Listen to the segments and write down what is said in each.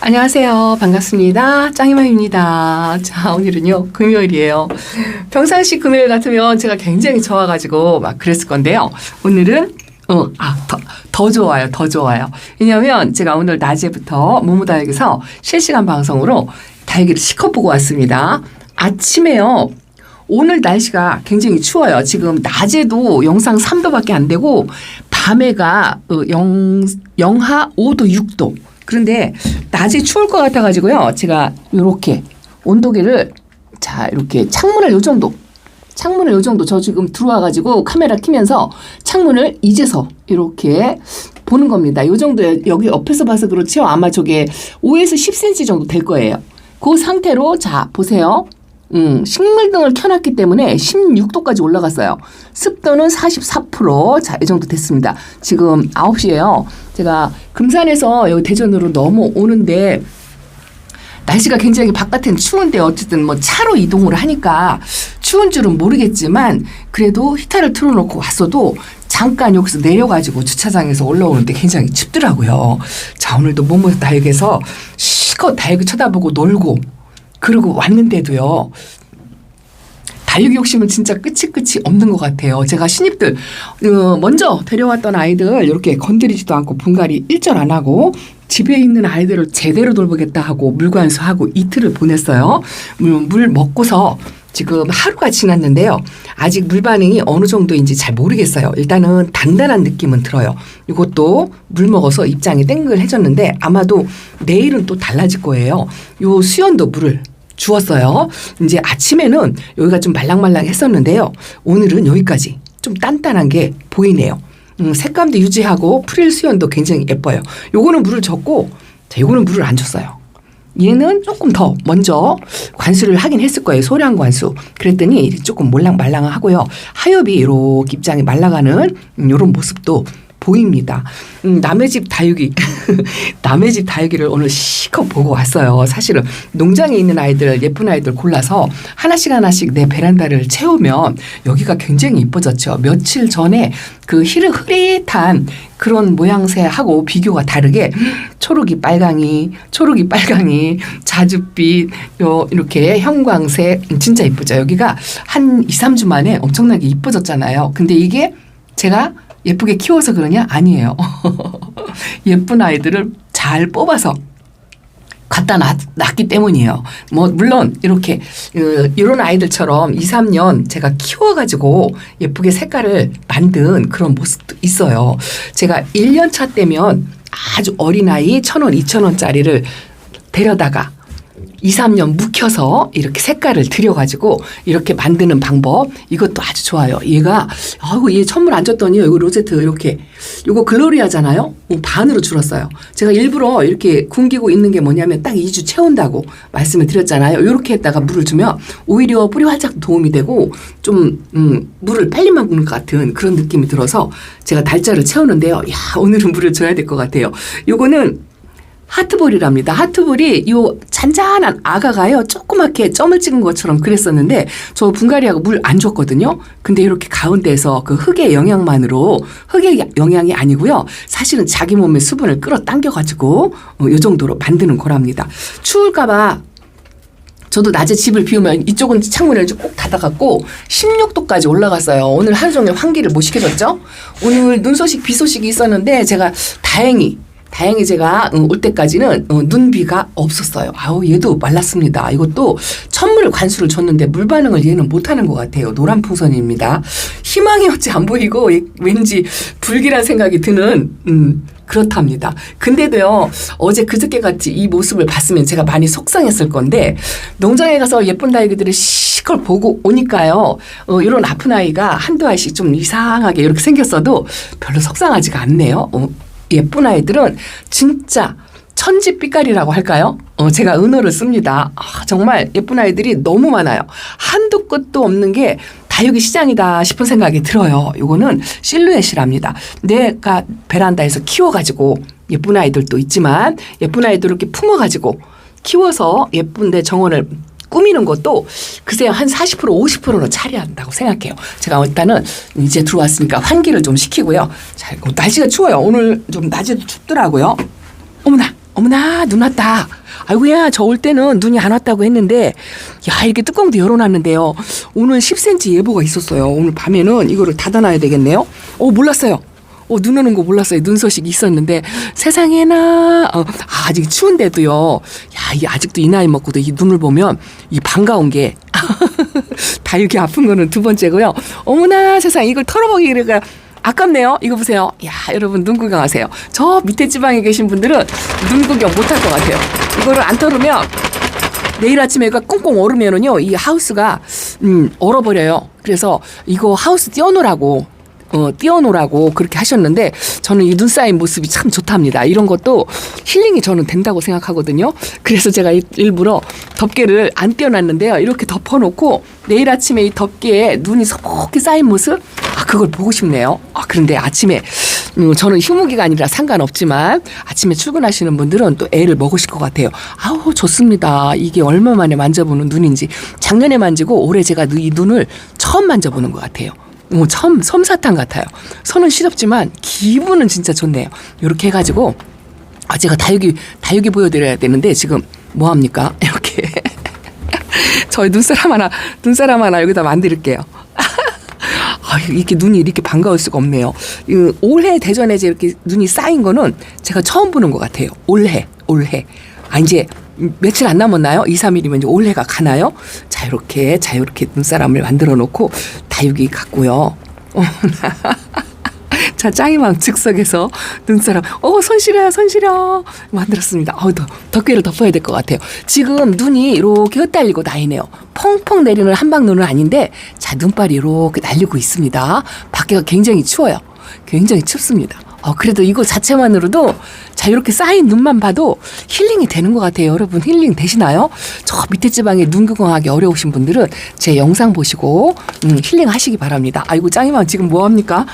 안녕하세요. 반갑습니다. 짱이맘입니다. 자, 오늘은요, 금요일이에요. 평상시 금요일 같으면 제가 굉장히 좋아가지고 막 그랬을 건데요. 오늘은, 더 좋아요. 더 좋아요. 왜냐면 제가 오늘 낮에부터 모모다육에서 실시간 방송으로 다육이를 실컷 보고 왔습니다. 아침에요. 오늘 날씨가 굉장히 추워요. 지금 낮에도 영상 3도밖에 안 되고 밤에가 영하 5도, 6도. 그런데 낮에 추울 것 같아가지고요. 제가 이렇게 온도계를 이렇게 창문을 요 정도 저 지금 들어와가지고 카메라 켜면서 창문을 이제서 이렇게 보는 겁니다. 요 정도에 여기 옆에서 봐서 그렇죠. 아마 저게 5에서 10cm 정도 될 거예요. 그 상태로 자 보세요. 식물등을 켜놨기 때문에 16도까지 올라갔어요. 습도는 44%. 자, 이 정도 됐습니다. 지금 9시예요. 제가 금산에서 여기 대전으로 넘어오는데 날씨가 굉장히 바깥엔 추운데 어쨌든 뭐 차로 이동을 하니까 추운 줄은 모르겠지만 그래도 히터를 틀어놓고 왔어도 잠깐 여기서 내려가지고 주차장에서 올라오는데 굉장히 춥더라고요. 자, 오늘도 모모다육에서 실컷 다육이 쳐다보고 놀고 그러고 왔는데도요. 다육이 욕심은 진짜 끝이 없는 것 같아요. 제가 신입들 먼저 데려왔던 아이들 이렇게 건드리지도 않고 분갈이 일절 안 하고 집에 있는 아이들을 제대로 돌보겠다 하고 물관수하고 이틀을 보냈어요. 물 먹고서 지금 하루가 지났는데요. 아직 물 반응이 어느 정도인지 잘 모르겠어요. 일단은 단단한 느낌은 들어요. 이것도 물 먹어서 입장이 땡글해졌는데 아마도 내일은 또 달라질 거예요. 요 수연도 물을 주었어요. 이제 아침에는 여기가 좀 말랑말랑했었는데요. 오늘은 여기까지 좀 단단한 게 보이네요. 색감도 유지하고 프릴 수연도 굉장히 예뻐요. 요거는 물을 줬고 자, 요거는 물을 안 줬어요. 얘는 조금 더 먼저 관수를 하긴 했을 거예요. 소량 관수. 그랬더니 조금 몰랑말랑하고요. 하엽이 이렇게 입장이 말라가는 이런 모습도 보입니다. 남의 집 다육이 남의 집 다육이를 오늘 실컷 보고 왔어요. 사실은 농장에 있는 아이들 예쁜 아이들 골라서 하나씩 내 베란다를 채우면 여기가 굉장히 이뻐졌죠. 며칠 전에 그 흐릿한 그런 모양새하고 비교가 다르게 초록이 빨강이 자줏빛 이렇게 형광색 진짜 이쁘죠. 여기가 한 2, 3주 만에 엄청나게 이뻐졌잖아요. 근데 이게 제가 예쁘게 키워서 그러냐? 아니에요. 예쁜 아이들을 잘 뽑아서 갖다 놨기 때문이에요. 뭐 물론 이렇게 이런 아이들처럼 2, 3년 제가 키워가지고 예쁘게 색깔을 만든 그런 모습도 있어요. 제가 1년 차 때면 아주 어린 아이 1,000원, 2,000원짜리를 데려다가 2, 3년 묵혀서 이렇게 색깔을 들여가지고 이렇게 만드는 방법 이것도 아주 좋아요. 얘가 얘 천물 안 줬더니 이거 로제트 이렇게 이거 글로리아잖아요. 반으로 줄었어요. 제가 일부러 이렇게 굶기고 있는 게 뭐냐면 딱 2주 채운다고 말씀을 드렸잖아요. 이렇게 했다가 물을 주면 오히려 뿌리 활짝 도움이 되고 좀 물을 빨리 먹는 것 같은 그런 느낌이 들어서 제가 달자를 채우는데요. 야, 오늘은 물을 줘야 될 것 같아요. 요거는 하트볼이랍니다. 하트볼이 요 잔잔한 아가가요. 조그맣게 점을 찍은 것처럼 그랬었는데 저 분갈이하고 물 안 줬거든요. 근데 이렇게 가운데에서 그 흙의 영양만으로 흙의 영양이 아니고요. 사실은 자기 몸의 수분을 끌어당겨가지고 요 정도로 만드는 거랍니다. 추울까 봐 저도 낮에 집을 비우면 이쪽은 창문을 꼭 닫아갖고 16도까지 올라갔어요. 오늘 하루 종일 환기를 못 시켜줬죠. 오늘 눈 소식 비 소식이 있었는데 제가 다행히 제가 올 때까지는 눈비가 없었어요. 얘도 말랐습니다. 이것도 천물 관수를 줬는데 물 반응을 얘는 못하는 것 같아요. 노란 풍선입니다. 희망이 어찌 안 보이고 왠지 불길한 생각이 드는 그렇답니다. 근데도요. 어제 그저께같이 이 모습을 봤으면 제가 많이 속상했을 건데 농장에 가서 예쁜 다육이들을 실컷 보고 오니까요. 이런 아픈 아이가 한두 아이씩 좀 이상하게 이렇게 생겼어도 별로 속상하지가 않네요. 예쁜 아이들은 진짜 천지빛깔이라고 할까요? 제가 은어를 씁니다. 정말 예쁜 아이들이 너무 많아요. 한도 끝도 없는 게 다육이 시장이다 싶은 생각이 들어요. 이거는 실루엣이랍니다. 내가 베란다에서 키워가지고 예쁜 아이들도 있지만 예쁜 아이들을 이렇게 품어가지고 키워서 예쁜 내 정원을 꾸미는 것도 글쎄요 한 40% 50%는 차지한다고 생각해요. 제가 일단은 이제 들어왔으니까 환기를 좀 시키고요. 자, 날씨가 추워요. 오늘 좀 낮에도 춥더라고요. 어머나 어머나 눈 왔다. 아이고야 저 올 때는 눈이 안 왔다고 했는데 야 이렇게 뚜껑도 열어놨는데요. 오늘 10cm 예보가 있었어요. 오늘 밤에는 이거를 닫아놔야 되겠네요. 몰랐어요. 눈 오는 거 몰랐어요. 눈 소식이 있었는데 세상에나 아직 추운데도요. 야 이게 아직도 이 나이 먹고도 이 눈을 보면 이 반가운 게 다육이 아픈 거는 두 번째고요. 어머나 세상 이걸 털어먹이기가 아깝네요. 이거 보세요. 야 여러분 눈 구경하세요. 저 밑에 지방에 계신 분들은 눈 구경 못할 것 같아요. 이거를 안 털으면 내일 아침에 이거 꽁꽁 얼으면은요 이 하우스가 얼어버려요. 그래서 이거 하우스 띄워놓으라고 그렇게 하셨는데 저는 이 눈 쌓인 모습이 참 좋답니다. 이런 것도 힐링이 저는 된다고 생각하거든요. 그래서 제가 일부러 덮개를 안 띄워놨는데요. 이렇게 덮어놓고 내일 아침에 이 덮개에 눈이 소복히 쌓인 모습 그걸 보고 싶네요. 그런데 아침에 저는 휴무기가 아니라 상관없지만 아침에 출근하시는 분들은 또 애를 먹으실 것 같아요. 아우 좋습니다. 이게 얼마 만에 만져보는 눈인지 작년에 만지고 올해 제가 이 눈을 처음 만져보는 것 같아요. 처음 솜사탕 같아요. 손은 시렵지만 기분은 진짜 좋네요. 이렇게 해가지고 제가 다육이 보여드려야 되는데 지금 뭐 합니까? 이렇게 저희 눈사람 하나 여기다 만들게요. 이렇게 눈이 이렇게 반가울 수가 없네요. 올해 대전에 이렇게 눈이 쌓인 거는 제가 처음 보는 것 같아요. 올해. 이제 며칠 안 남았나요? 2, 3일이면 이제 올해가 가나요? 자, 이렇게 눈사람을 만들어 놓고 다육이 갖고요. 자, 짱이맘 즉석에서 눈사람. 손 시려. 만들었습니다. 덮개를 덮어야 될 것 같아요. 지금 눈이 이렇게 흩달리고 다니네요. 펑펑 내리는 한방눈은 아닌데, 자, 눈발이 이렇게 날리고 있습니다. 밖에가 굉장히 추워요. 굉장히 춥습니다. 그래도 이거 자체만으로도 자 이렇게 쌓인 눈만 봐도 힐링이 되는 것 같아요. 여러분 힐링 되시나요? 저 밑에 지방에 눈 구경하기 어려우신 분들은 제 영상 보시고 힐링 하시기 바랍니다. 아이고 짱이맘 지금 뭐합니까?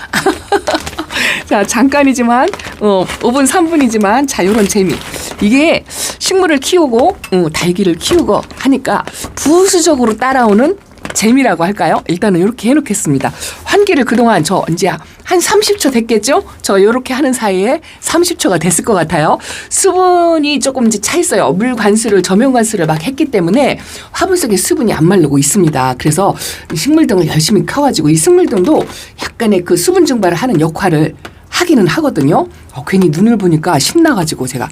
자 잠깐이지만 5분 3분이지만 자 요런 재미 이게 식물을 키우고 달기를 키우고 하니까 부수적으로 따라오는 재미라고 할까요? 일단은 이렇게 해놓겠습니다. 환기를 그동안 저 이제 한 30초 됐겠죠? 저 이렇게 하는 사이에 30초가 됐을 것 같아요. 수분이 조금 이제 차 있어요. 물 관수를 저면 관수를 막 했기 때문에 화분 속에 수분이 안 마르고 있습니다. 그래서 식물등을 열심히 켜가지고 이 식물등도 약간의 그 수분 증발을 하는 역할을 하기는 하거든요. 괜히 눈을 보니까 신나가지고 제가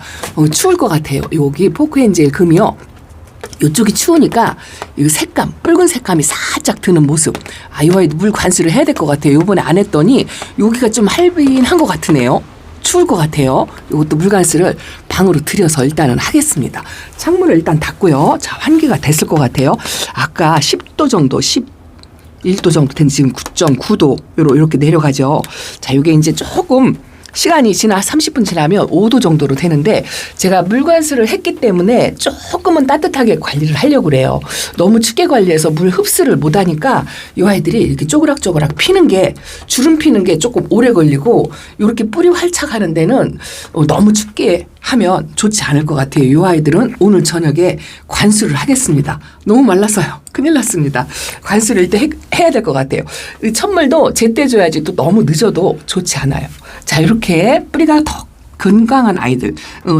추울 것 같아요. 여기 포크엔젤 금이요. 이쪽이 추우니까 이 색감, 붉은 색감이 살짝 드는 모습. 이 아이도 물 관수를 해야 될 것 같아요. 요번에 안 했더니 여기가 좀 할빈한 것 같으네요. 추울 것 같아요. 이것도 물 관수를 방으로 들여서 일단은 하겠습니다. 창문을 일단 닫고요. 자, 환기가 됐을 것 같아요. 아까 10도 정도, 11도 정도 된 지금 9.9도 이렇게 내려가죠. 자, 이게 이제 조금 시간이 30분 지나면 5도 정도로 되는데 제가 물 관수를 했기 때문에 조금은 따뜻하게 관리를 하려고 그래요. 너무 춥게 관리해서 물 흡수를 못하니까 이 아이들이 이렇게 쪼그락쪼그락 피는 게 주름 피는 게 조금 오래 걸리고 이렇게 뿌리 활착하는 데는 너무 춥게 하면 좋지 않을 것 같아요. 이 아이들은 오늘 저녁에 관수를 하겠습니다. 너무 말랐어요. 큰일 났습니다. 관수를 일단 해야 될 것 같아요. 천물도 제때 줘야지 또 너무 늦어도 좋지 않아요. 자, 이렇게 뿌리가 더 건강한 아이들.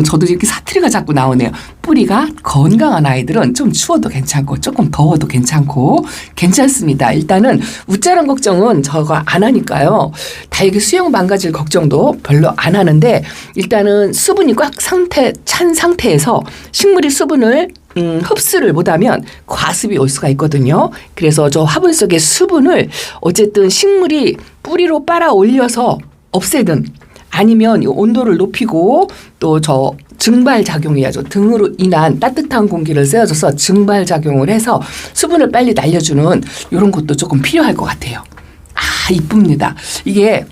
저도 이렇게 사투리가 자꾸 나오네요. 뿌리가 건강한 아이들은 좀 추워도 괜찮고 조금 더워도 괜찮고 괜찮습니다. 일단은 웃자란 걱정은 저거 안 하니까요. 다육이 수영 망가질 걱정도 별로 안 하는데 일단은 수분이 꽉 찬 상태에서 식물이 수분을 흡수를 못하면 과습이 올 수가 있거든요. 그래서 저 화분 속의 수분을 어쨌든 식물이 뿌리로 빨아 올려서 없애든 아니면 온도를 높이고 또 저 증발작용이야죠. 등으로 인한 따뜻한 공기를 쐬어줘서 증발작용을 해서 수분을 빨리 날려주는 이런 것도 조금 필요할 것 같아요. 이쁩니다. 이게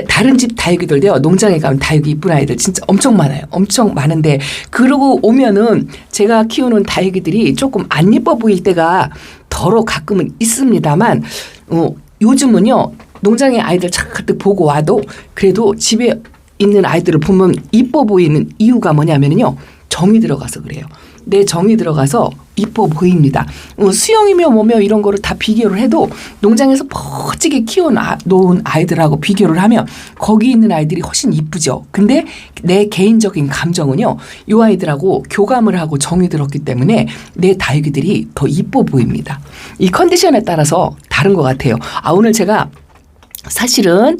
다른 집 다육이들도요. 농장에 가면 다육이 이쁜 아이들 진짜 엄청 많아요. 엄청 많은데 그러고 오면은 제가 키우는 다육이들이 조금 안 예뻐 보일 때가 더러 가끔은 있습니다만 요즘은요. 농장의 아이들 가득 보고 와도 그래도 집에 있는 아이들을 보면 이뻐 보이는 이유가 뭐냐면요. 정이 들어가서 그래요. 내 정이 들어가서 이뻐 보입니다. 수영이며 뭐며 이런 거를 다 비교를 해도 농장에서 멋지게 키워놓은 아이들하고 비교를 하면 거기 있는 아이들이 훨씬 이쁘죠. 근데 내 개인적인 감정은요. 이 아이들하고 교감을 하고 정이 들었기 때문에 내 다육이들이 더 이뻐 보입니다. 이 컨디션에 따라서 다른 것 같아요. 오늘 제가 사실은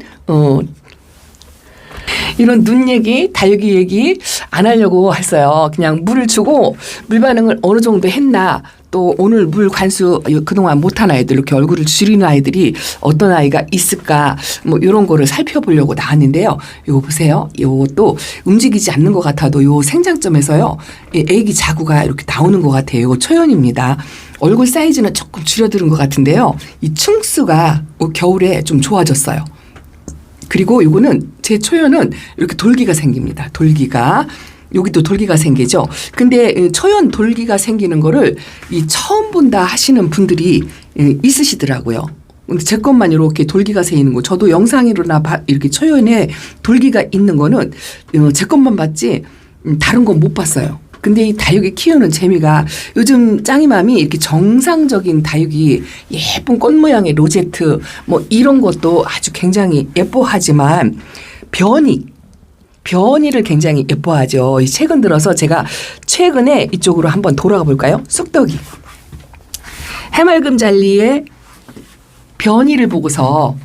이런 눈 얘기, 다육이 얘기 안 하려고 했어요. 그냥 물을 주고 물 반응을 어느 정도 했나, 또 오늘 물 관수 그동안 못한 아이들, 이렇게 얼굴을 줄이는 아이들이 어떤 아이가 있을까, 뭐 이런 거를 살펴보려고 나왔는데요. 이거 보세요. 이것도 움직이지 않는 것 같아도 요 생장점에서요, 애기 자구가 이렇게 나오는 것 같아요. 이거 초연입니다. 얼굴 사이즈는 조금 줄어드는 것 같은데요. 이 층수가 겨울에 좀 좋아졌어요. 그리고 이거는 제 초연은 이렇게 돌기가 생깁니다. 돌기가. 여기도 돌기가 생기죠. 근데 초연 돌기가 생기는 거를 이 처음 본다 하시는 분들이 있으시더라고요. 근데 제 것만 이렇게 돌기가 생기는 거. 저도 영상으로나 이렇게 초연에 돌기가 있는 거는 제 것만 봤지 다른 건 못 봤어요. 근데 이 다육이 키우는 재미가, 요즘 짱이맘이 이렇게 정상적인 다육이 예쁜 꽃 모양의 로제트 뭐 이런 것도 아주 굉장히 예뻐하지만 변이를 굉장히 예뻐하죠. 최근 들어서 제가 최근에 이쪽으로 한번 돌아가 볼까요? 쑥떡이. 해맑음 잘리의 변이를 보고서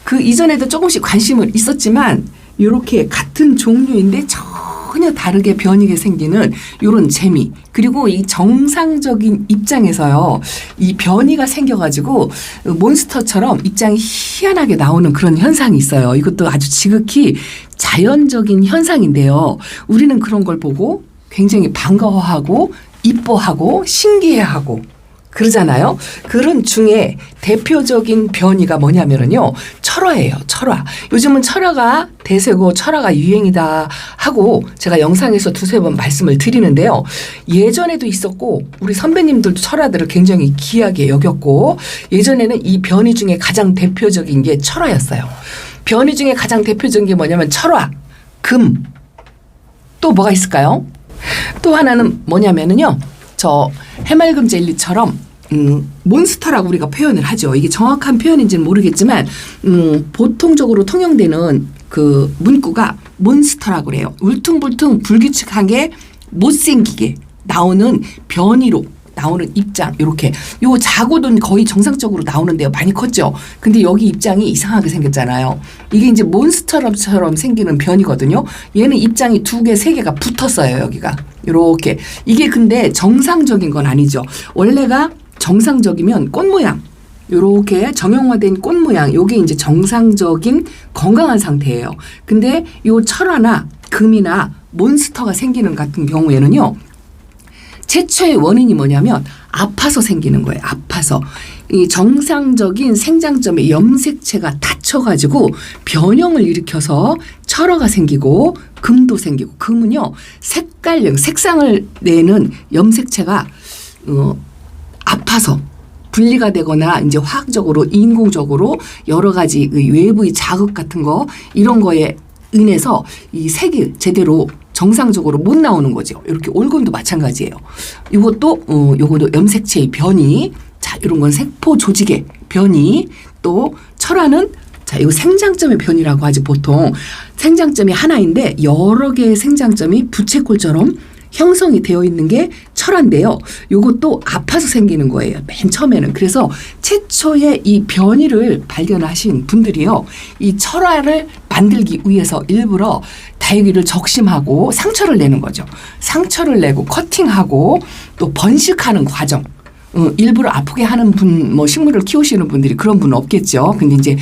그 이전에도 조금씩 관심은 있었지만 이렇게 같은 종류인데 전혀 다르게 변이게 생기는 이런 재미, 그리고 이 정상적인 입장에서요, 이 변이가 생겨가지고 몬스터처럼 입장이 희한하게 나오는 그런 현상이 있어요. 이것도 아주 지극히 자연적인 현상인데요. 우리는 그런 걸 보고 굉장히 반가워하고 이뻐하고 신기해하고 그러잖아요. 그런 중에 대표적인 변이가 뭐냐면요, 철화예요. 철화. 요즘은 철화가 대세고 철화가 유행이다 하고 제가 영상에서 두세 번 말씀을 드리는데요. 예전에도 있었고 우리 선배님들도 철화들을 굉장히 귀하게 여겼고, 예전에는 이 변이 중에 가장 대표적인 게 철화였어요. 변이 중에 가장 대표적인 게 뭐냐면 철화, 금. 또 뭐가 있을까요? 또 하나는 뭐냐면은요, 저 해맑음 젤리처럼 몬스터라고 우리가 표현을 하죠. 이게 정확한 표현인지는 모르겠지만 보통적으로 통용되는 그 문구가 몬스터라고 그래요. 울퉁불퉁 불규칙하게 못생기게 나오는 변이로 나오는 입장, 이렇게. 요 자고도 거의 정상적으로 나오는데요. 많이 컸죠. 근데 여기 입장이 이상하게 생겼잖아요. 이게 이제 몬스터처럼 생기는 변이거든요. 얘는 입장이 2개, 3개가 붙었어요. 여기가. 이렇게. 이게 근데 정상적인 건 아니죠. 원래가 정상적이면 꽃 모양, 요렇게 정형화된 꽃 모양, 요게 이제 정상적인 건강한 상태예요. 근데 요 철화나 금이나 몬스터가 생기는 같은 경우에는요, 최초의 원인이 뭐냐면 아파서 생기는 거예요. 아파서. 이 정상적인 생장점의 염색체가 다쳐가지고 변형을 일으켜서 철화가 생기고 금도 생기고, 금은요, 색상을 내는 염색체가 아파서 분리가 되거나 이제 화학적으로 인공적으로 여러 가지 외부의 자극 같은 거, 이런 거에 인해서 이 색이 제대로 정상적으로 못 나오는 거죠. 이렇게 올건도 마찬가지예요. 요것도 염색체의 변이. 자, 이런 건 세포 조직의 변이. 또 철화는 자, 이거 생장점의 변이라고 하지. 보통 생장점이 하나인데 여러 개의 생장점이 부채꼴처럼 형성이 되어 있는 게 철화인데요. 이것도 아파서 생기는 거예요. 맨 처음에는. 그래서 최초의 이 변이를 발견하신 분들이요, 이 철화를 만들기 위해서 일부러 다육이를 적심하고 상처를 내는 거죠. 상처를 내고 커팅하고 또 번식하는 과정. 일부러 아프게 하는 분, 뭐 식물을 키우시는 분들이 그런 분은 없겠죠. 근데 이제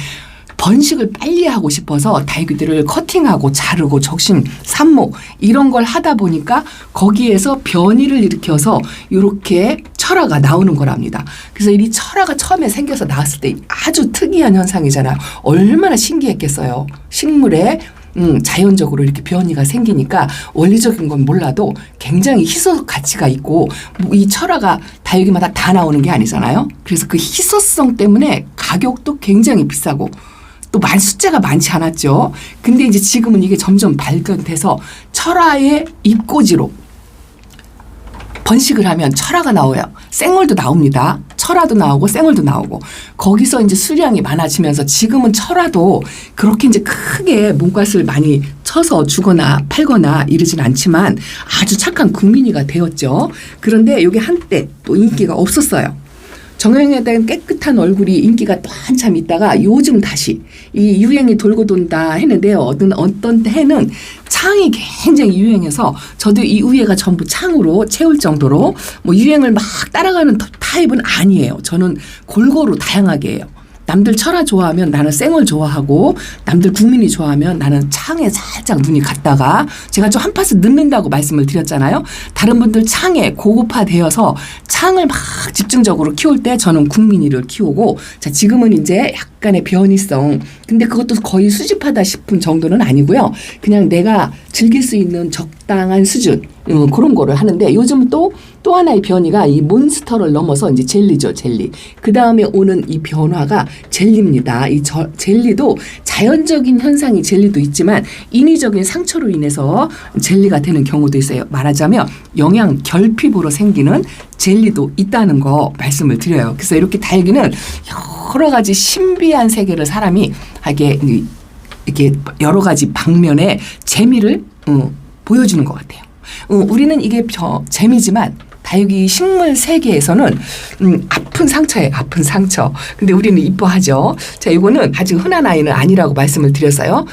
번식을 빨리 하고 싶어서 다육이들을 커팅하고 자르고 적심, 삽목 이런 걸 하다 보니까 거기에서 변이를 일으켜서 이렇게 철화가 나오는 거랍니다. 그래서 이 철화가 처음에 생겨서 나왔을 때 아주 특이한 현상이잖아요. 얼마나 신기했겠어요. 식물에 자연적으로 이렇게 변이가 생기니까 원리적인 건 몰라도 굉장히 희소성 가치가 있고, 이 철화가 다육이마다 다 나오는 게 아니잖아요. 그래서 그 희소성 때문에 가격도 굉장히 비싸고 또 숫자가 많지 않았죠. 근데 이제 지금은 이게 점점 발견돼서 철화의 입꼬지로 번식을 하면 철화가 나와요. 생얼도 나옵니다. 철화도 나오고 생얼도 나오고 거기서 이제 수량이 많아지면서 지금은 철화도 그렇게 이제 크게 몸값을 많이 쳐서 주거나 팔거나 이러진 않지만 아주 착한 국민이가 되었죠. 그런데 이게 한때 또 인기가 없었어요. 정형에 대한 깨끗한 얼굴이 인기가 또 한참 있다가 요즘 다시 이 유행이 돌고 돈다 했는데요. 어떤 해는 창이 굉장히 유행해서 저도 이 위에가 전부 창으로 채울 정도로 뭐 유행을 막 따라가는 타입은 아니에요. 저는 골고루 다양하게 해요. 남들 철화 좋아하면 나는 생얼 좋아하고 남들 국민이 좋아하면 나는 창에 살짝 눈이 갔다가 제가 좀 한 파스 늦는다고 말씀을 드렸잖아요. 다른 분들 창에 고급화되어서 창을 막 집중적으로 키울 때 저는 국민이를 키우고 자 지금은 이제 약간의 변이성 근데 그것도 거의 수집하다 싶은 정도는 아니고요. 그냥 내가 즐길 수 있는 적당한 수준 그런 거를 하는데 요즘 또 하나의 변이가 이 몬스터를 넘어서 이제 젤리죠, 젤리. 그 다음에 오는 이 변화가 젤리입니다. 이 젤리도 자연적인 현상이 젤리도 있지만 인위적인 상처로 인해서 젤리가 되는 경우도 있어요. 말하자면 영양 결핍으로 생기는 젤리도 있다는 거 말씀을 드려요. 그래서 이렇게 달기는 여러 가지 신비한 세계를 사람이 이렇게 여러 가지 방면의 재미를 보여주는 것 같아요. 우리는 이게 재미지만 다육이 식물 세계에서는 아픈 상처예요. 아픈 상처. 근데 우리는 이뻐하죠. 자, 이거는 아주 흔한 아이는 아니라고 말씀을 드렸어요.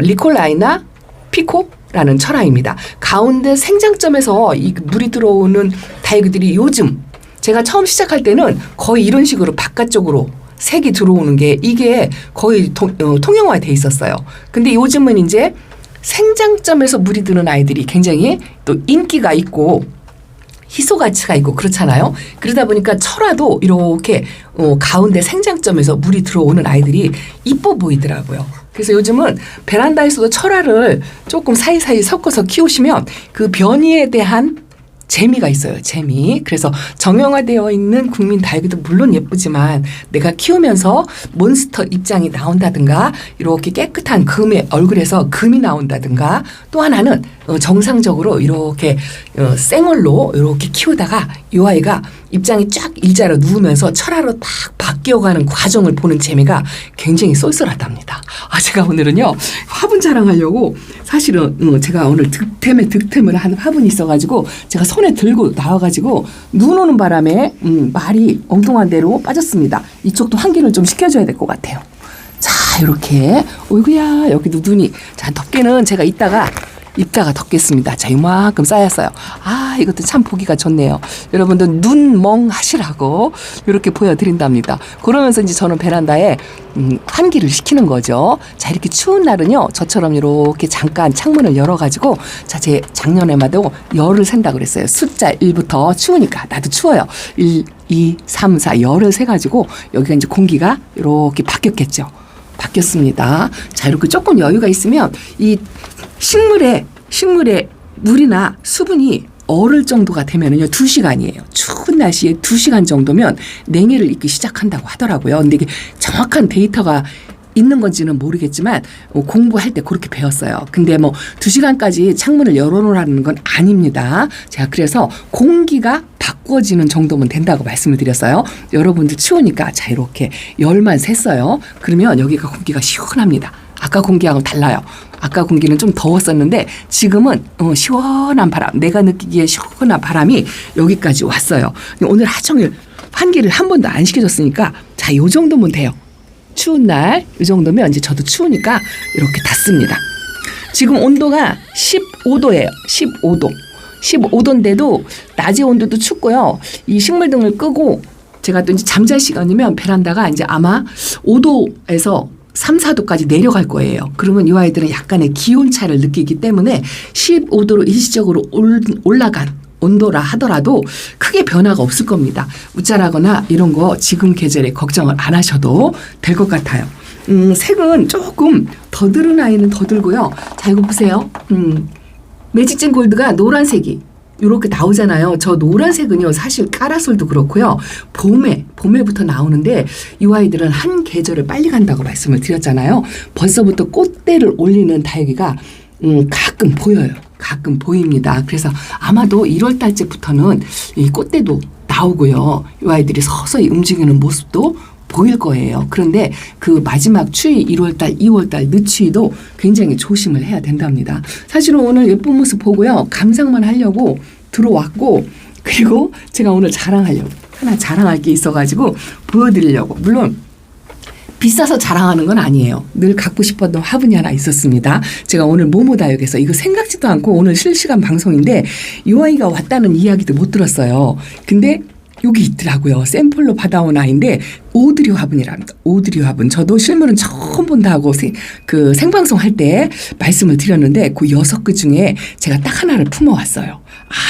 리콜라이나 피코라는 철아입니다. 가운데 생장점에서 이 물이 들어오는 다육이들이 요즘 제가 처음 시작할 때는 거의 이런 식으로 바깥쪽으로 색이 들어오는 게 이게 거의 통영화돼 있었어요. 근데 요즘은 이제 생장점에서 물이 드는 아이들이 굉장히 또 인기가 있고 희소 가치가 있고 그렇잖아요. 그러다 보니까 철화도 이렇게 가운데 생장점에서 물이 들어오는 아이들이 이뻐 보이더라고요. 그래서 요즘은 베란다에서도 철화를 조금 사이사이 섞어서 키우시면 그 변이에 대한 재미가 있어요. 재미. 그래서 정형화되어 있는 국민 다육이도 물론 예쁘지만 내가 키우면서 몬스터 입장이 나온다든가 이렇게 깨끗한 금의 얼굴에서 금이 나온다든가 또 하나는 정상적으로 이렇게 생얼로 이렇게 키우다가 이 아이가 입장이 쫙 일자로 누우면서 철화로 딱 바뀌어가는 과정을 보는 재미가 굉장히 쏠쏠하답니다. 제가 오늘은요 화분 자랑하려고 사실은 제가 오늘 득템을 하는 화분이 있어가지고 제가 손에 들고 나와가지고 눈 오는 바람에 말이 엉뚱한 데로 빠졌습니다. 이쪽도 환기를 좀 시켜줘야 될 것 같아요. 자 이렇게 어이구야 여기도 눈이 자 덮개는 제가 이따가 덮겠습니다. 자, 이만큼 쌓였어요. 이것도 참 보기가 좋네요. 여러분들 눈멍 하시라고 이렇게 보여드린답니다. 그러면서 이제 저는 베란다에 환기를 시키는 거죠. 자, 이렇게 추운 날은요, 저처럼 이렇게 잠깐 창문을 열어가지고, 자, 제 작년에마도 열을 센다 그랬어요. 숫자 1부터 추우니까 나도 추워요. 1, 2, 3, 4 열을 세가지고 여기가 이제 공기가 이렇게 바뀌었겠죠. 바뀌었습니다. 자, 이렇게 조금 여유가 있으면 이 식물에 물이나 수분이 얼을 정도가 되면은요 2시간이에요. 추운 날씨에 2시간 정도면 냉해를 잊기 시작한다고 하더라고요. 근데 이게 정확한 데이터가 있는 건지는 모르겠지만 공부할 때 그렇게 배웠어요. 근데 2시간까지 창문을 열어놓으라는 건 아닙니다. 제가 그래서 공기가 바꿔지는 정도면 된다고 말씀을 드렸어요. 여러분들 추우니까 자 이렇게 열만 샜어요. 그러면 여기가 공기가 시원합니다. 아까 공기하고 달라요. 아까 공기는 좀 더웠었는데 지금은 시원한 바람, 내가 느끼기에 시원한 바람이 여기까지 왔어요. 오늘 하루 종일 환기를 한 번도 안 시켜줬으니까 자, 이 정도면 돼요. 추운 날 이 정도면 이제 저도 추우니까 이렇게 닫습니다. 지금 온도가 15도예요. 15도. 15도인데도 낮의 온도도 춥고요. 이 식물등을 끄고 제가 또 이제 잠잘 시간이면 베란다가 이제 아마 5도에서 3, 4도까지 내려갈 거예요. 그러면 이 아이들은 약간의 기온차를 느끼기 때문에 15도로 일시적으로 올라간 온도라 하더라도 크게 변화가 없을 겁니다. 웃자라거나 이런 거 지금 계절에 걱정을 안 하셔도 될 것 같아요. 색은 조금 더 들은 아이는 더 들고요. 자, 이거 보세요. 매직진 골드가 노란색이 이렇게 나오잖아요. 저 노란색은요 사실 까라솔도 그렇고요. 봄에부터 나오는데 이 아이들은 한 계절을 빨리 간다고 말씀을 드렸잖아요. 벌써부터 꽃대를 올리는 다육이가 가끔 보여요. 가끔 보입니다. 그래서 아마도 1월 달째부터는 이 꽃대도 나오고요. 이 아이들이 서서히 움직이는 모습도 보일 거예요. 그런데 그 마지막 추위 1월 달, 2월 달 늦추위도 굉장히 조심을 해야 된답니다. 사실은 오늘 예쁜 모습 보고요. 감상만 하려고 들어왔고 그리고 제가 오늘 하나 자랑할 게 있어가지고 보여드리려고. 물론 비싸서 자랑하는 건 아니에요. 늘 갖고 싶었던 화분이 하나 있었습니다. 제가 오늘 모모다육에서 이거 생각지도 않고 오늘 실시간 방송인데 이 아이가 왔다는 이야기도 못 들었어요. 근데 여기 있더라고요. 샘플로 받아온 아이인데 오드리 화분이랍니다. 오드리 화분. 저도 실물은 처음 본다고 그 생방송 할 때 말씀을 드렸는데 그 6그 중에 제가 딱 하나를 품어왔어요.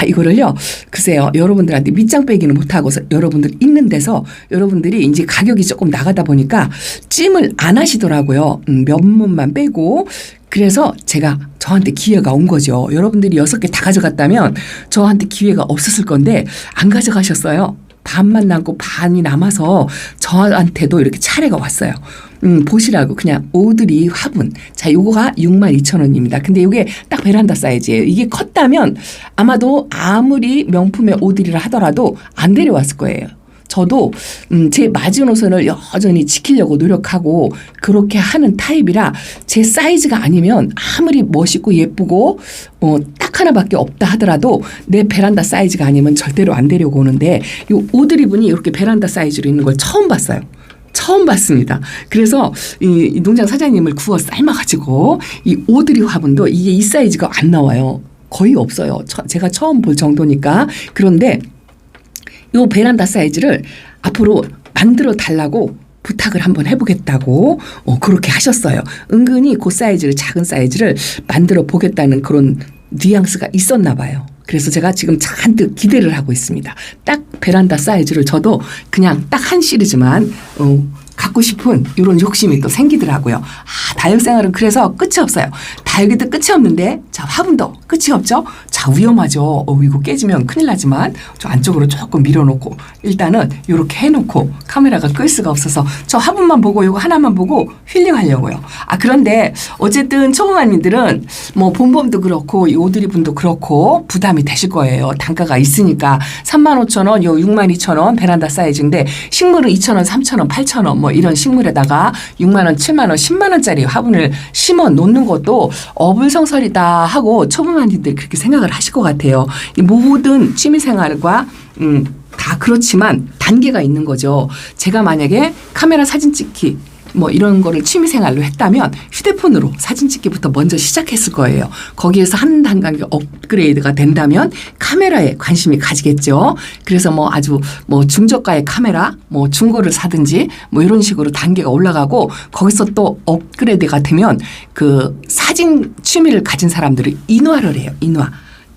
이거를요. 글쎄요. 여러분들한테 밑장 빼기는 못하고서 여러분들 있는 데서 여러분들이 이제 가격이 조금 나가다 보니까 찜을 안 하시더라고요. 몇몇만 빼고. 그래서 저한테 기회가 온 거죠. 여러분들이 6개 다 가져갔다면 저한테 기회가 없었을 건데 안 가져가셨어요. 반만 남고 반이 남아서 저한테도 이렇게 차례가 왔어요. 보시라고 그냥 오드리 화분. 자, 요거가 62,000원입니다. 근데 이게 딱 베란다 사이즈예요. 이게 컸다면 아마도 아무리 명품의 오드리를 하더라도 안 데려왔을 거예요. 저도 제 마지노선을 여전히 지키려고 노력하고 그렇게 하는 타입이라 제 사이즈가 아니면 아무리 멋있고 예쁘고 딱 하나밖에 없다 하더라도 내 베란다 사이즈가 아니면 절대로 안 데려고 오는데 이 오드리분이 이렇게 베란다 사이즈로 있는 걸 처음 봤어요. 처음 봤습니다. 그래서 이 농장 사장님을 구워 삶아가지고 이 오드리 화분도 이게 이 사이즈가 안 나와요. 거의 없어요. 제가 처음 볼 정도니까. 그런데 이 베란다 사이즈를 앞으로 만들어 달라고 부탁을 한번 해보겠다고 그렇게 하셨어요. 은근히 그 사이즈를 작은 사이즈를 만들어 보겠다는 그런 뉘앙스가 있었나 봐요. 그래서 제가 지금 잔뜩 기대를 하고 있습니다. 딱 베란다 사이즈를 저도 그냥 딱 한 시리즈만 갖고 싶은 이런 욕심이 또 생기더라고요. 다육생활은 그래서 끝이 없어요. 다육이도 끝이 없는데 자 화분도 끝이 없죠. 자 위험하죠. 이거 깨지면 큰일 나지만 저 안쪽으로 조금 밀어놓고 일단은 이렇게 해놓고 카메라가 끌 수가 없어서 저 화분만 보고 이거 하나만 보고 힐링하려고요. 그런데 어쨌든 초보마님들은 뭐 봄봄도 그렇고 이 오드리 분도 그렇고 부담이 되실 거예요. 단가가 있으니까 35,000원, 요 62,000원 베란다 사이즈인데 식물은 2,000원, 3,000원, 8,000원 뭐 이런 식물에다가 6만 원, 7만 원, 10만 원짜리 화분을 심어 놓는 것도 어불성설이다 하고 초보마님들이 그렇게 생각을 하실 것 같아요. 이 모든 취미생활과 다 그렇지만 단계가 있는 거죠. 제가 만약에 카메라 사진 찍기 뭐 이런 거를 취미생활로 했다면 휴대폰으로 사진 찍기부터 먼저 시작했을 거예요. 거기에서 한 단계 업그레이드가 된다면 카메라에 관심이 가지겠죠. 그래서 뭐 아주 뭐 중저가의 카메라 뭐 중고를 사든지 뭐 이런 식으로 단계가 올라가고 거기서 또 업그레이드가 되면 그 사진 취미를 가진 사람들이 인화를 해요. 인화.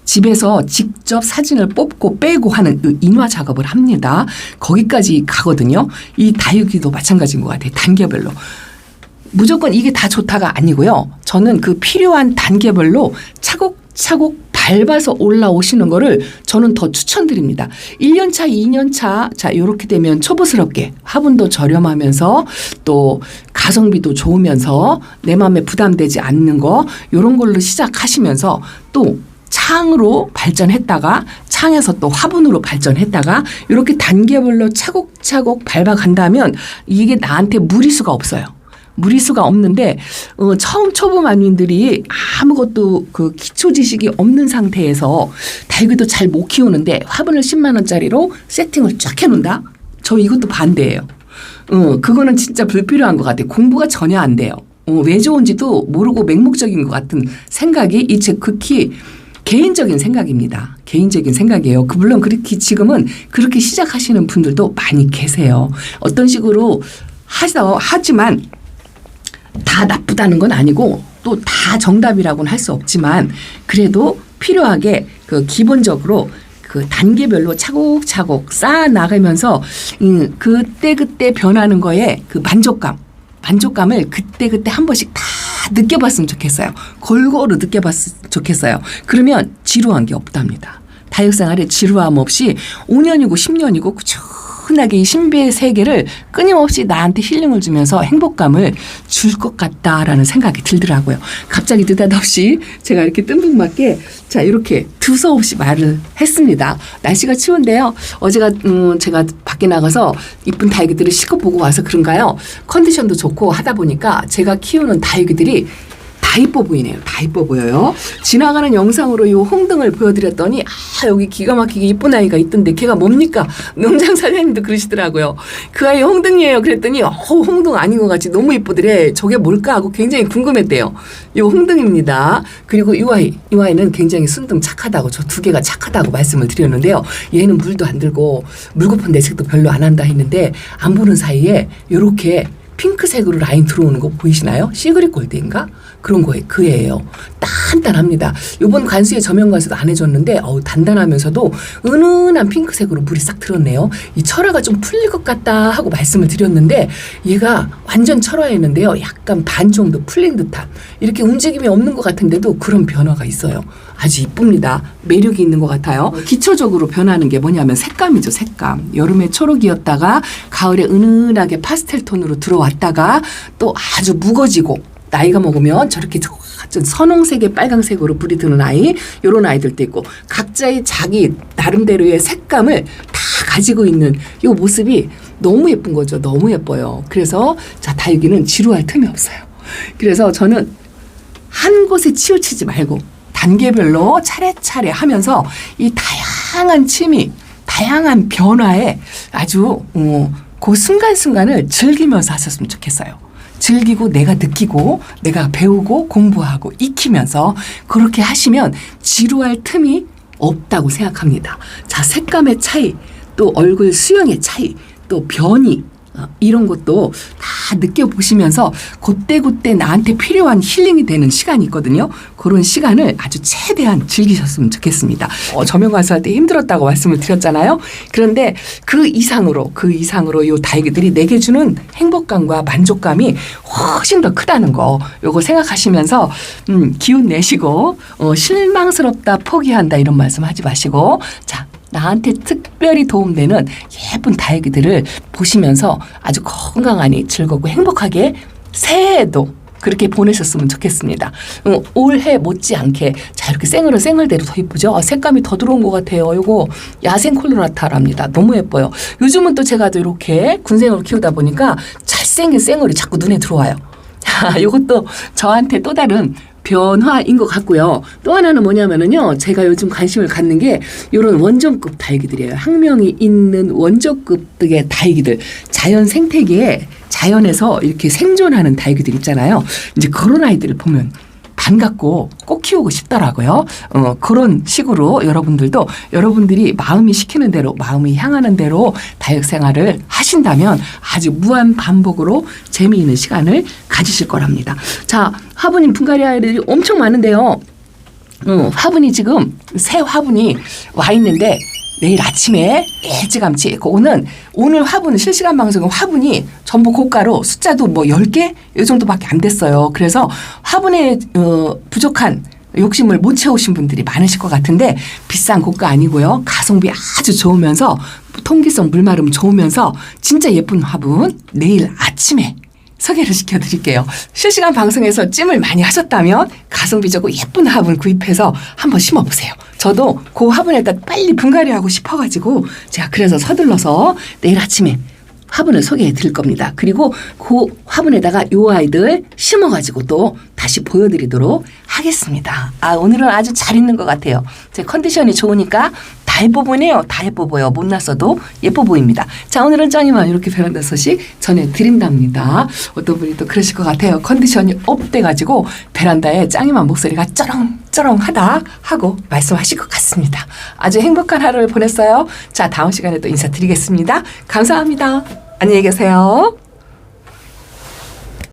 집에서 직접 사진을 뽑고 빼고 하는 인화 작업을 합니다. 거기까지 가거든요. 이 다육이도 마찬가지인 것 같아요. 단계별로. 무조건 이게 다 좋다가 아니고요. 저는 그 필요한 단계별로 차곡차곡 밟아서 올라오시는 거를 저는 더 추천드립니다. 1년차, 2년차 자 이렇게 되면 초보스럽게 화분도 저렴하면서 또 가성비도 좋으면서 내 마음에 부담되지 않는 거 이런 걸로 시작하시면서 또 창으로 발전했다가 창에서 또 화분으로 발전했다가 이렇게 단계별로 차곡차곡 밟아간다면 이게 나한테 무리수가 없어요. 무리수가 없는데 처음 초보마님들이 아무것도 그 기초 지식이 없는 상태에서 다육이도 잘 못 키우는데 화분을 10만 원짜리로 세팅을 쫙 해놓는다? 저 이것도 반대예요. 그거는 진짜 불필요한 것 같아요. 공부가 전혀 안 돼요. 왜 좋은지도 모르고 맹목적인 것 같은 생각이 이 책 극히 개인적인 생각입니다. 개인적인 생각이에요. 물론 그렇게 지금은 그렇게 시작하시는 분들도 많이 계세요. 어떤 식으로 하지만 다 나쁘다는 건 아니고 또 다 정답이라고는 할 수 없지만 그래도 필요하게 그 기본적으로 그 단계별로 차곡차곡 쌓아 나가면서 그때그때 변하는 거에 그 만족감을 그때그때 한 번씩 다 느껴봤으면 좋겠어요. 골고루 느껴봤으면 좋겠어요. 그러면 지루한 게 없답니다. 다육생활에 지루함 없이 5년이고 10년이고 은은하게 이 신비의 세계를 끊임없이 나한테 힐링을 주면서 행복감을 줄 것 같다라는 생각이 들더라고요. 갑자기 느닷없이 제가 이렇게 뜬금맞게 자 이렇게 두서없이 말을 했습니다. 날씨가 추운데요. 어제가 제가 밖에 나가서 이쁜 다육이들을 실컷 보고 와서 그런가요? 컨디션도 좋고 하다 보니까 제가 키우는 다육이들이 다 이뻐 보이네요. 다 이뻐 보여요. 지나가는 영상으로 이 홍등을 보여드렸더니 여기 기가 막히게 이쁜 아이가 있던데 걔가 뭡니까? 농장 사장님도 그러시더라고요. 그 아이 홍등이에요. 그랬더니 홍등 아닌 것 같이 너무 이쁘더래. 저게 뭘까 하고 굉장히 궁금했대요. 이 홍등입니다. 그리고 이 아이는 굉장히 순등 착하다고 저 두 개가 착하다고 말씀을 드렸는데요. 얘는 물도 안 들고 물고픈 내색도 별로 안 한다 했는데 안 보는 사이에 이렇게 핑크색으로 라인 들어오는 거 보이시나요? 시그릿 골드인가? 그런 거예요. 그애예요. 단단합니다. 이번 관수에 저면 관수도 안 해줬는데 단단하면서도 은은한 핑크색으로 물이 싹 들었네요. 이 철화가 좀 풀릴 것 같다 하고 말씀을 드렸는데 얘가 완전 철화였는데요. 약간 반 정도 풀린 듯한 이렇게 움직임이 없는 것 같은데도 그런 변화가 있어요. 아주 이쁩니다. 매력이 있는 것 같아요. 기초적으로 변하는 게 뭐냐면 색감이죠. 색감. 여름에 초록이었다가 가을에 은은하게 파스텔 톤으로 들어왔다가 또 아주 무거지고 나이가 먹으면 저렇게 선홍색에 빨강색으로 불이 드는 아이 이런 아이들도 있고 각자의 자기 나름대로의 색감을 다 가지고 있는 이 모습이 너무 예쁜 거죠. 너무 예뻐요. 그래서 자 다육이는 지루할 틈이 없어요. 그래서 저는 한 곳에 치우치지 말고 단계별로 차례차례 하면서 이 다양한 취미, 다양한 변화에 아주 그 순간순간을 즐기면서 하셨으면 좋겠어요. 즐기고 내가 느끼고 내가 배우고 공부하고 익히면서 그렇게 하시면 지루할 틈이 없다고 생각합니다. 자, 색감의 차이, 또 얼굴 수영의 차이, 또 변이 이런 것도 다 느껴보시면서 그때그때 나한테 필요한 힐링이 되는 시간이 있거든요. 그런 시간을 아주 최대한 즐기셨으면 좋겠습니다. 저명관수 할 때 힘들었다고 말씀을 드렸잖아요. 그런데 그 이상으로 이 다육이들이 내게 주는 행복감과 만족감이 훨씬 더 크다는 거 요거 생각하시면서 기운 내시고 실망스럽다 포기한다 이런 말씀 하지 마시고 자 나한테 특별히 도움되는 예쁜 다육이들을 보시면서 아주 건강하니 즐겁고 행복하게 새해에도 그렇게 보내셨으면 좋겠습니다. 올해 못지않게 자 이렇게 생얼대로 더 이쁘죠. 색감이 더 들어온 것 같아요. 이거 야생 콜로라타랍니다. 너무 예뻐요. 요즘은 또 제가 또 이렇게 군생으로 키우다 보니까 잘생긴 생얼이 자꾸 눈에 들어와요. 이것도 저한테 또 다른 변화인 것 같고요. 또 하나는 뭐냐면은요. 제가 요즘 관심을 갖는 게 이런 원정급 다육이들이에요. 학명이 있는 원정급의 다육이들. 자연 생태계에 자연에서 이렇게 생존하는 다육이들 있잖아요. 이제 그런 아이들을 보면 반갑고 꼭 키우고 싶더라고요. 그런 식으로 여러분들도 여러분들이 마음이 시키는 대로 마음이 향하는 대로 다육 생활을 하신다면 아주 무한 반복으로 재미있는 시간을 가지실 거랍니다. 자, 화분이 분갈이 아이들이 엄청 많은데요. 화분이 지금 새 화분이 와 있는데 내일 아침에 일찌감치 오늘 화분 실시간 방송은 화분이 전부 고가로 숫자도 뭐 10개 이 정도밖에 안 됐어요. 그래서 화분에 부족한 욕심을 못 채우신 분들이 많으실 것 같은데 비싼 고가 아니고요. 가성비 아주 좋으면서 통기성 물마름 좋으면서 진짜 예쁜 화분 내일 아침에 소개를 시켜드릴게요. 실시간 방송에서 찜을 많이 하셨다면 가성비 좋고 예쁜 화분 구입해서 한번 심어보세요. 저도 그 화분에다 빨리 분갈이하고 싶어가지고 제가 그래서 서둘러서 내일 아침에 화분을 소개해 드릴 겁니다. 그리고 그 화분에다가 요 아이들 심어가지고 또 다시 보여드리도록 하겠습니다. 오늘은 아주 잘 있는 것 같아요. 제 컨디션이 좋으니까 다 예뻐 보이네요. 다 예뻐 보여. 못났어도 예뻐 보입니다. 자, 오늘은 짱이만 이렇게 베란다 소식 전해드린답니다. 어떤 분이 또 그러실 것 같아요. 컨디션이 업돼가지고 베란다에 짱이만 목소리가 쩌렁쩌렁하다 하고 말씀하실 것 같습니다. 아주 행복한 하루를 보냈어요. 자, 다음 시간에 또 인사드리겠습니다. 감사합니다. 안녕히 계세요.